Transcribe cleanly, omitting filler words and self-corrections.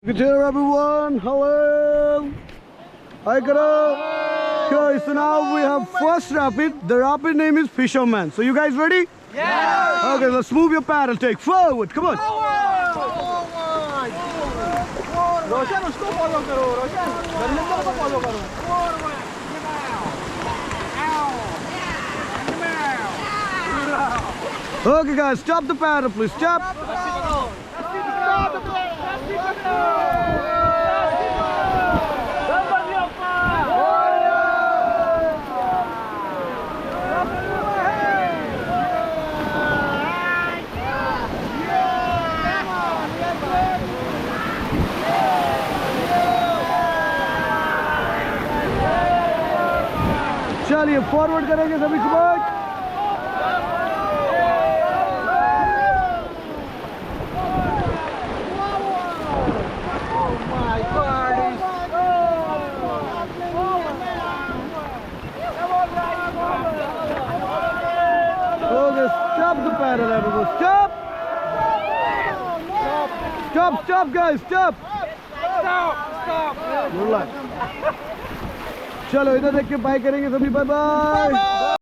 Good day everyone, hello, hi Kara. Okay, so now we have first rapid. The rapid name is Fisherman. So you guys ready? Yeah. Okay, let's move your paddle, take forward, come on. रोशन उसको follow करो रोशन बल्लेबाज को follow करो Okay guys, stop the paddle please, stop. चलिए forward करेंगे सभी सुबह. Okay, stop the paddle everyone, stop. Stop guys, stop. Relax. चलो इधर देख के बाय करेंगे सभी, बाय बाय.